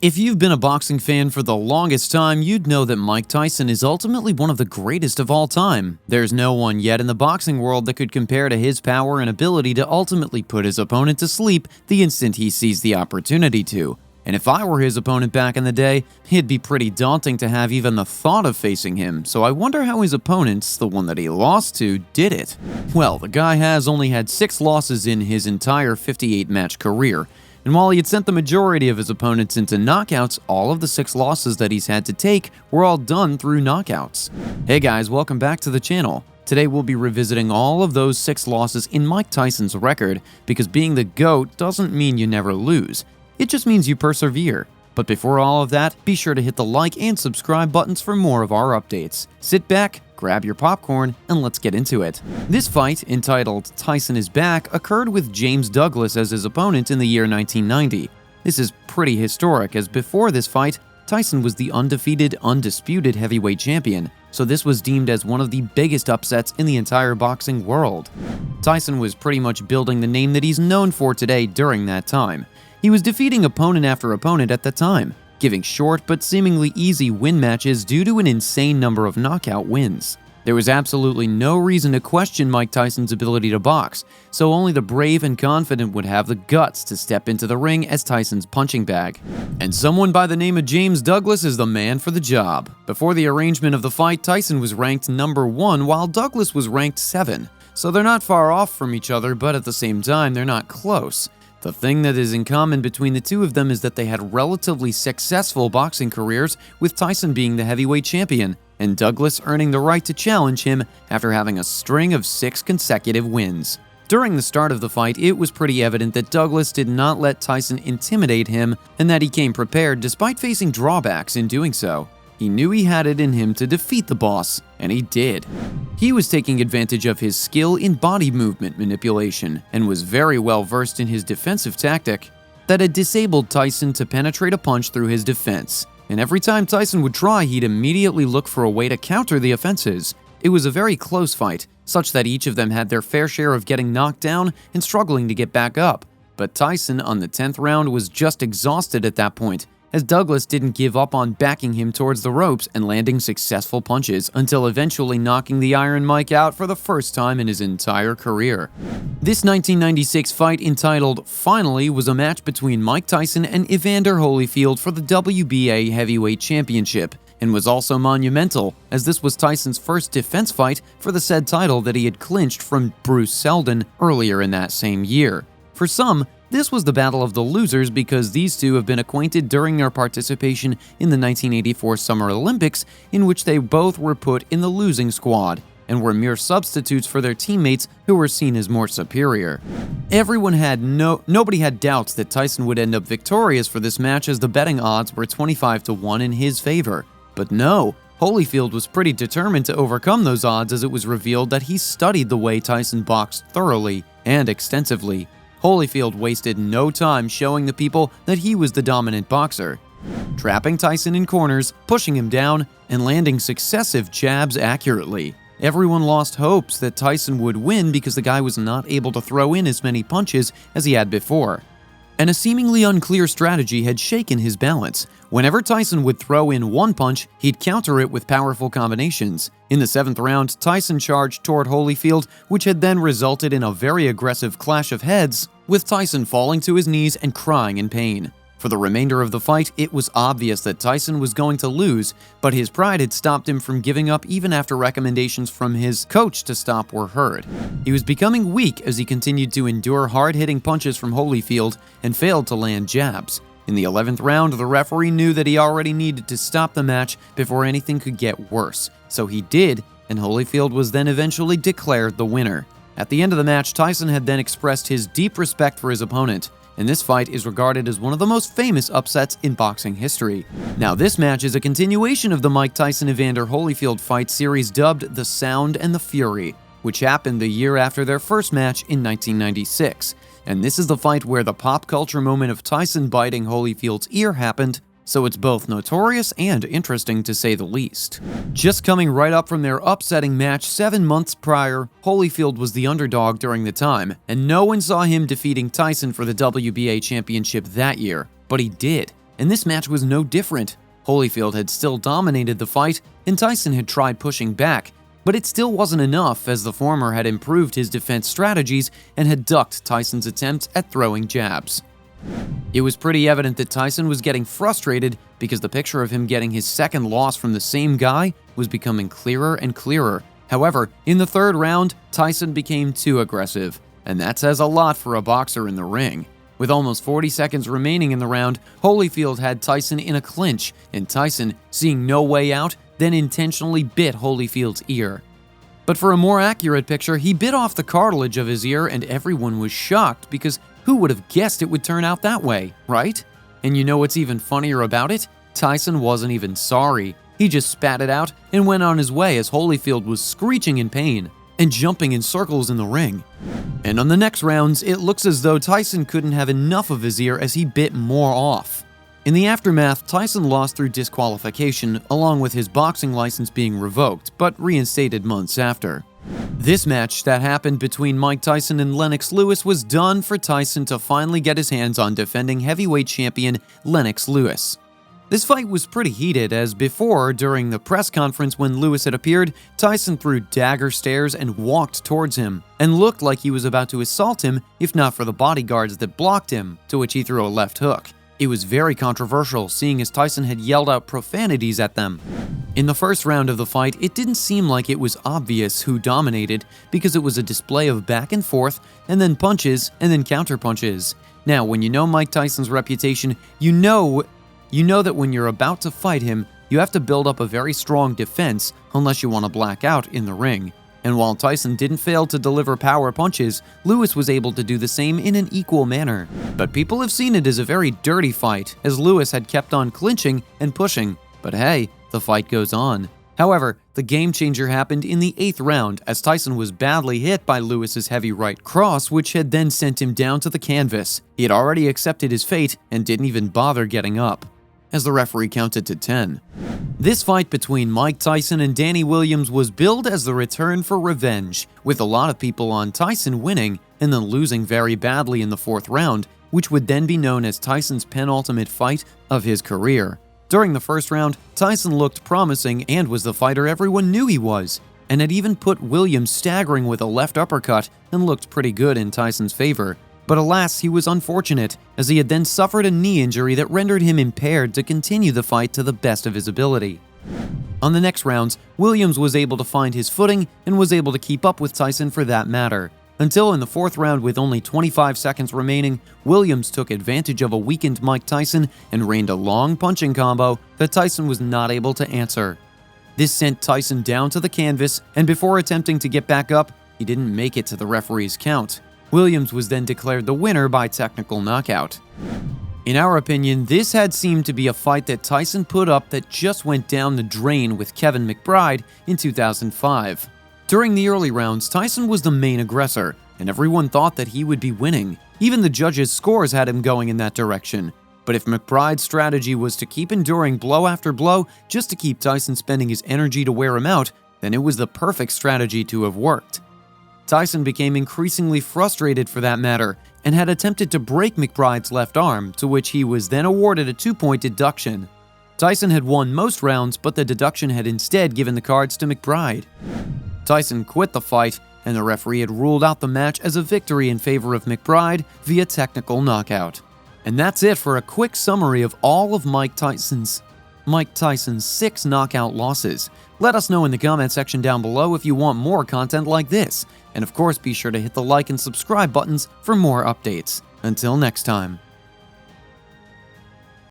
If you've been a boxing fan for the longest time, you'd know that Mike Tyson is ultimately one of the greatest of all time. There's no one yet in the boxing world that could compare to his power and ability to ultimately put his opponent to sleep the instant he sees the opportunity to. And if I were his opponent back in the day, it'd be pretty daunting to have even the thought of facing him, so I wonder how his opponents, the one that he lost to, did it. Well, the guy has only had 6 losses in his entire 58-match career. And while he had sent the majority of his opponents into knockouts, all of the 6 losses that he's had to take were all done through knockouts. Hey guys, welcome back to the channel. Today we'll be revisiting all of those 6 losses in Mike Tyson's record, because being the GOAT doesn't mean you never lose. It just means you persevere. But before all of that, be sure to hit the like and subscribe buttons for more of our updates. Sit back, grab your popcorn, and let's get into it. This fight, entitled Tyson is Back, occurred with James Douglas as his opponent in the year 1990. This is pretty historic, as before this fight, Tyson was the undefeated, undisputed heavyweight champion, so this was deemed as one of the biggest upsets in the entire boxing world. Tyson was pretty much building the name that he's known for today during that time. He was defeating opponent after opponent at the time, giving short but seemingly easy win matches due to an insane number of knockout wins. There was absolutely no reason to question Mike Tyson's ability to box, so only the brave and confident would have the guts to step into the ring as Tyson's punching bag. And someone by the name of James Douglas is the man for the job. Before the arrangement of the fight, Tyson was ranked number 1 while Douglas was ranked 7. So they're not far off from each other, but at the same time, they're not close. The thing that is in common between the two of them is that they had relatively successful boxing careers, with Tyson being the heavyweight champion, and Douglas earning the right to challenge him after having a string of 6 consecutive wins. During the start of the fight, it was pretty evident that Douglas did not let Tyson intimidate him, and that he came prepared despite facing drawbacks in doing so. He knew he had it in him to defeat the boss, and he did. He was taking advantage of his skill in body movement manipulation, and was very well versed in his defensive tactic that had disabled Tyson to penetrate a punch through his defense. And every time Tyson would try, he'd immediately look for a way to counter the offenses. It was a very close fight, such that each of them had their fair share of getting knocked down and struggling to get back up. But Tyson, on the 10th round, was just exhausted at that point, as Douglas didn't give up on backing him towards the ropes and landing successful punches, until eventually knocking the Iron Mike out for the first time in his entire career. This 1996 fight, entitled Finally, was a match between Mike Tyson and Evander Holyfield for the WBA Heavyweight Championship, and was also monumental, as this was Tyson's first defense fight for the said title that he had clinched from Bruce Seldon earlier in that same year. For some, this was the battle of the losers, because these two have been acquainted during their participation in the 1984 Summer Olympics, in which they both were put in the losing squad and were mere substitutes for their teammates who were seen as more superior. Nobody had doubts that Tyson would end up victorious for this match, as the betting odds were 25-1 in his favor. But no, Holyfield was pretty determined to overcome those odds, as it was revealed that he studied the way Tyson boxed thoroughly and extensively. Holyfield wasted no time showing the people that he was the dominant boxer, trapping Tyson in corners, pushing him down, and landing successive jabs accurately. Everyone lost hopes that Tyson would win, because the guy was not able to throw in as many punches as he had before. And a seemingly unclear strategy had shaken his balance. Whenever Tyson would throw in one punch, he'd counter it with powerful combinations. In the 7th round, Tyson charged toward Holyfield, which had then resulted in a very aggressive clash of heads, with Tyson falling to his knees and crying in pain. For the remainder of the fight, it was obvious that Tyson was going to lose, but his pride had stopped him from giving up even after recommendations from his coach to stop were heard. He was becoming weak as he continued to endure hard-hitting punches from Holyfield and failed to land jabs. In the 11th round, the referee knew that he already needed to stop the match before anything could get worse, so he did, and Holyfield was then eventually declared the winner. At the end of the match, Tyson had then expressed his deep respect for his opponent, and this fight is regarded as one of the most famous upsets in boxing history. Now, this match is a continuation of the Mike Tyson-Evander Holyfield fight series dubbed The Sound and the Fury, which happened the year after their first match in 1996. And this is the fight where the pop culture moment of Tyson biting Holyfield's ear happened, so it's both notorious and interesting to say the least. Just coming right up from their upsetting match 7 months prior, Holyfield was the underdog during the time, and no one saw him defeating Tyson for the WBA championship that year, but he did. and this match was no different. Holyfield had still dominated the fight, and Tyson had tried pushing back, but it still wasn't enough as the former had improved his defense strategies and had ducked Tyson's attempts at throwing jabs. It was pretty evident that Tyson was getting frustrated because the picture of him getting his second loss from the same guy was becoming clearer and clearer. However, in the third round, Tyson became too aggressive, and that says a lot for a boxer in the ring. With almost 40 seconds remaining in the round, Holyfield had Tyson in a clinch, and Tyson, seeing no way out, then intentionally bit Holyfield's ear. But for a more accurate picture, he bit off the cartilage of his ear, and everyone was shocked because who would have guessed it would turn out that way, right? And you know what's even funnier about it? Tyson wasn't even sorry. He just spat it out and went on his way as Holyfield was screeching in pain and jumping in circles in the ring. And on the next rounds, it looks as though Tyson couldn't have enough of his ear as he bit more off. In the aftermath, Tyson lost through disqualification along with his boxing license being revoked, but reinstated months after. This match that happened between Mike Tyson and Lennox Lewis was done for Tyson to finally get his hands on defending heavyweight champion Lennox Lewis. This fight was pretty heated as before, during the press conference when Lewis had appeared, Tyson threw dagger stares and walked towards him, and looked like he was about to assault him if not for the bodyguards that blocked him, to which he threw a left hook. It was very controversial, seeing as Tyson had yelled out profanities at them. In the first round of the fight, it didn't seem like it was obvious who dominated because it was a display of back and forth, and then punches, and then counter punches. Now, when you know Mike Tyson's reputation, you know that when you're about to fight him, you have to build up a very strong defense unless you want to black out in the ring. And while Tyson didn't fail to deliver power punches, Lewis was able to do the same in an equal manner. But people have seen it as a very dirty fight, as Lewis had kept on clinching and pushing. But hey, the fight goes on. However, the game changer happened in the 8th round as Tyson was badly hit by Lewis's heavy right cross, which had then sent him down to the canvas. He had already accepted his fate and didn't even bother getting up, as the referee counted to 10. This fight between Mike Tyson and Danny Williams was billed as the return for revenge, with a lot of people on Tyson winning and then losing very badly in the 4th round, which would then be known as Tyson's penultimate fight of his career. During the first round, Tyson looked promising and was the fighter everyone knew he was, and had even put Williams staggering with a left uppercut and looked pretty good in Tyson's favor. But alas, he was unfortunate, as he had then suffered a knee injury that rendered him impaired to continue the fight to the best of his ability. On the next rounds, Williams was able to find his footing and was able to keep up with Tyson for that matter, until in the 4th round with only 25 seconds remaining, Williams took advantage of a weakened Mike Tyson and rained a long punching combo that Tyson was not able to answer. This sent Tyson down to the canvas, and before attempting to get back up, he didn't make it to the referee's count. Williams was then declared the winner by technical knockout. In our opinion, this had seemed to be a fight that Tyson put up that just went down the drain with Kevin McBride in 2005. During the early rounds, Tyson was the main aggressor, and everyone thought that he would be winning. Even the judges' scores had him going in that direction. But if McBride's strategy was to keep enduring blow after blow just to keep Tyson spending his energy to wear him out, then it was the perfect strategy to have worked. Tyson became increasingly frustrated for that matter, and had attempted to break McBride's left arm, to which he was then awarded a 2-point deduction. Tyson had won most rounds, but the deduction had instead given the cards to McBride. Tyson quit the fight, and the referee had ruled out the match as a victory in favor of McBride via technical knockout. And that's it for a quick summary of all of Mike Tyson's 6 knockout losses. Let us know in the comment section down below if you want more content like this. And of course, be sure to hit the like and subscribe buttons for more updates. Until next time.